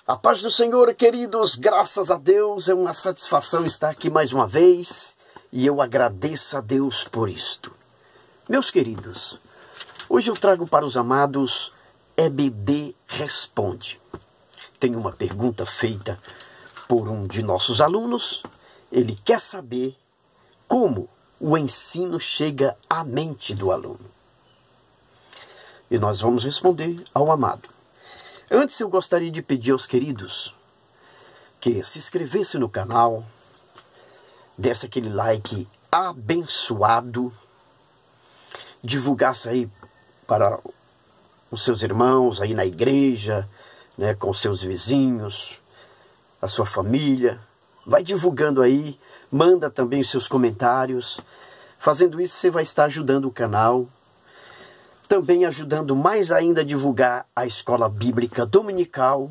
A paz do Senhor, queridos, graças a Deus, é uma satisfação estar aqui mais uma vez e eu agradeço a Deus por isto. Meus queridos, hoje eu trago para os amados EBD Responde. Tem uma pergunta feita por um de nossos alunos. Ele quer saber como o ensino chega à mente do aluno. E nós vamos responder ao amado. Antes eu gostaria de pedir aos queridos que se inscrevessem no canal, desse aquele like abençoado, divulgasse aí para os seus irmãos aí na igreja, né, com os seus vizinhos, a sua família. Vai divulgando aí, manda também os seus comentários. Fazendo isso você vai estar ajudando o canal, também ajudando mais ainda a divulgar a Escola Bíblica Dominical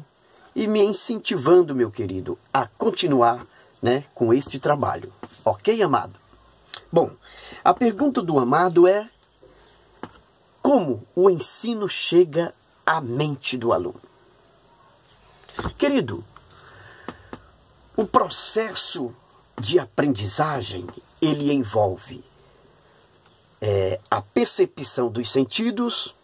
e me incentivando, meu querido, a continuar, né, com este trabalho. Ok, amado? Bom, a pergunta do amado é: como o ensino chega à mente do aluno? Querido, o processo de aprendizagem, ele envolve a percepção dos sentidos,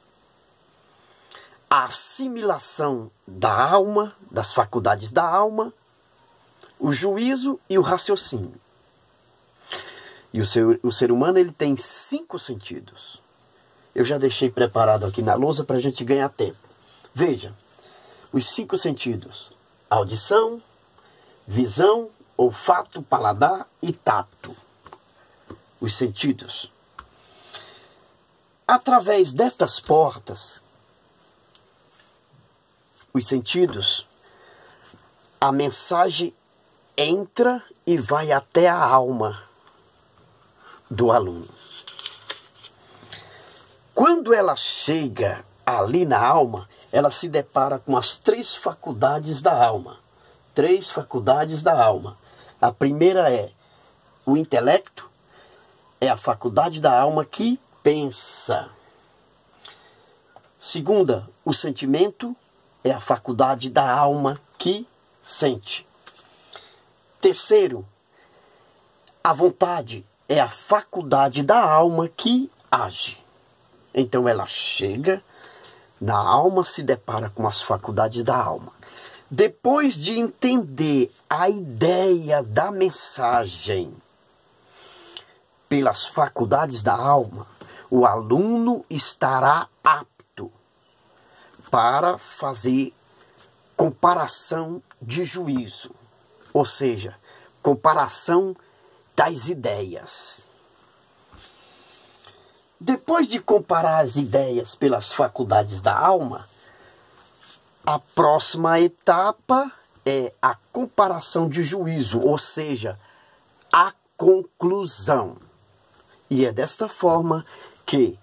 a assimilação da alma, das faculdades da alma, o juízo e o raciocínio. E o ser humano, ele tem 5 sentidos. Eu já deixei preparado aqui na lousa para a gente ganhar tempo. Veja, os 5 sentidos: audição, visão, olfato, paladar e tato. Os sentidos. Através destas portas, os sentidos, a mensagem entra e vai até a alma do aluno. Quando ela chega ali na alma, ela se depara com as 3 faculdades da alma. 3 faculdades da alma. A primeira é o intelecto, é a faculdade da alma que pensa. Segunda, o sentimento, é a faculdade da alma que sente. Terceiro, a vontade, é a faculdade da alma que age. Então ela chega na alma, se depara com as faculdades da alma. Depois de entender a ideia da mensagem pelas faculdades da alma, o aluno estará apto para fazer comparação de juízo, ou seja, comparação das ideias. Depois de comparar as ideias pelas faculdades da alma, a próxima etapa é a comparação de juízo, ou seja, a conclusão. E é desta forma que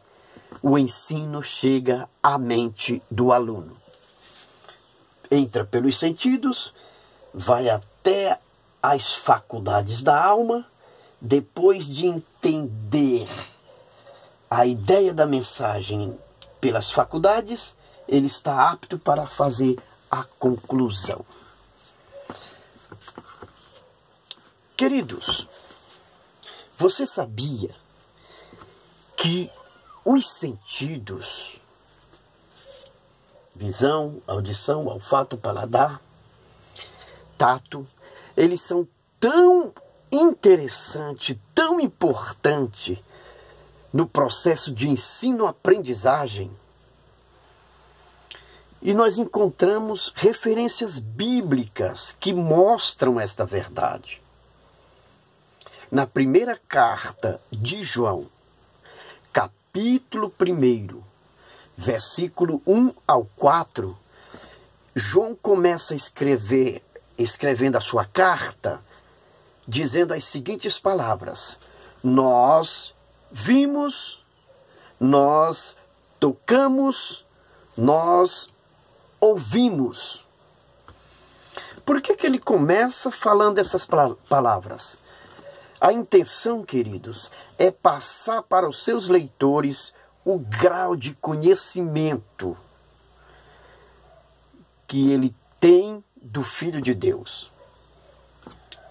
o ensino chega à mente do aluno. Entra pelos sentidos, vai até as faculdades da alma. Depois de entender a ideia da mensagem pelas faculdades, ele está apto para fazer a conclusão. Queridos, você sabia que os sentidos, visão, audição, olfato, paladar, tato, eles são tão interessantes, tão importantes no processo de ensino-aprendizagem? E nós encontramos referências bíblicas que mostram esta verdade. Na primeira carta de João, capítulo 1, versículo 1 ao 4, João começa a escrevendo a sua carta, dizendo as seguintes palavras: nós vimos, nós tocamos, nós ouvimos. Por que ele começa falando essas palavras? A intenção, queridos, é passar para os seus leitores o grau de conhecimento que ele tem do Filho de Deus.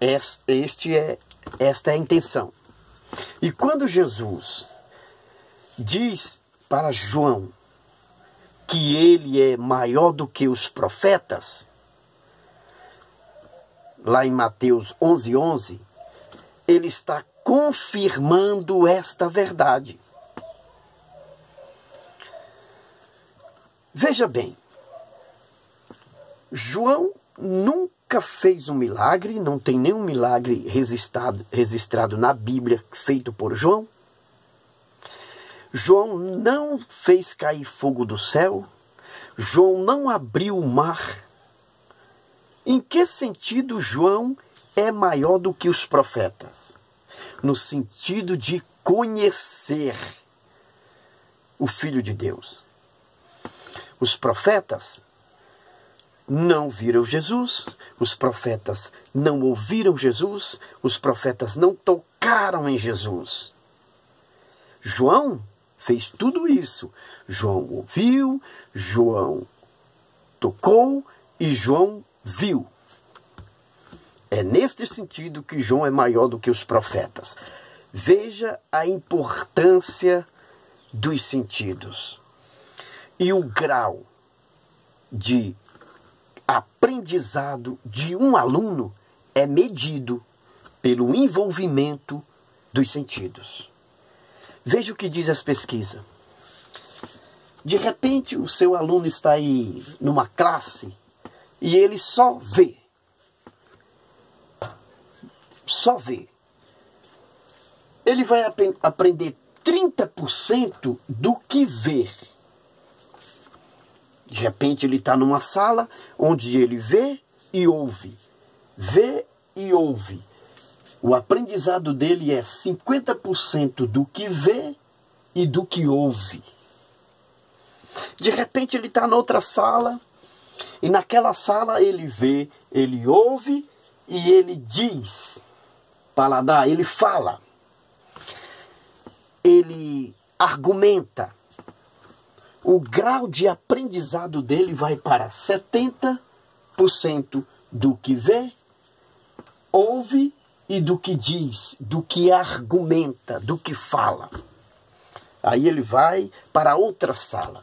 Esta é a intenção. E quando Jesus diz para João que ele é maior do que os profetas, lá em Mateus 11:11, ele está confirmando esta verdade. Veja bem, João nunca fez um milagre, não tem nenhum milagre registrado na Bíblia feito por João. João não fez cair fogo do céu. João não abriu o mar. Em que sentido João é maior do que os profetas? No sentido de conhecer o Filho de Deus. Os profetas não viram Jesus, os profetas não ouviram Jesus, os profetas não tocaram em Jesus. João fez tudo isso. João ouviu, João tocou e João viu. É neste sentido que João é maior do que os profetas. Veja a importância dos sentidos. E o grau de aprendizado de um aluno é medido pelo envolvimento dos sentidos. Veja o que diz as pesquisas. De repente, o seu aluno está aí numa classe e ele só vê. Só vê. Ele vai aprender 30% do que ver. De repente ele está numa sala onde ele vê e ouve. Vê e ouve. O aprendizado dele é 50% do que vê e do que ouve. De repente ele está noutra sala e naquela sala ele vê, ele ouve e ele diz. Paladar, ele fala. Ele argumenta. O grau de aprendizado dele vai para 70% do que vê, ouve e do que diz, do que argumenta, do que fala. Aí ele vai para outra sala.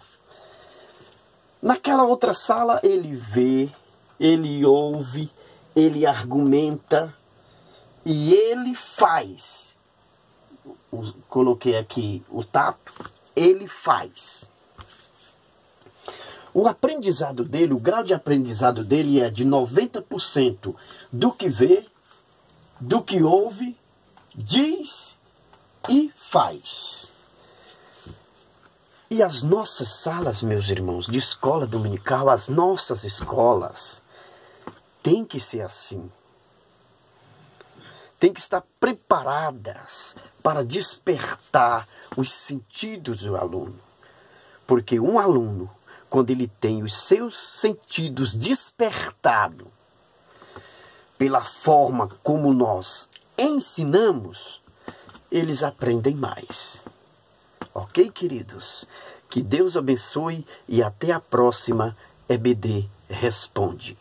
Naquela outra sala ele vê, ele ouve, ele argumenta e ele faz. Coloquei aqui o tato, ele faz. O aprendizado dele, o grau de aprendizado dele é de 90% do que vê, do que ouve, diz e faz. E as nossas salas, meus irmãos, de escola dominical, as nossas escolas, tem que ser assim. Tem que estar preparadas para despertar os sentidos do aluno. Porque um aluno, quando ele tem os seus sentidos despertados pela forma como nós ensinamos, eles aprendem mais. Ok, queridos? Que Deus abençoe e até a próxima EBD Responde.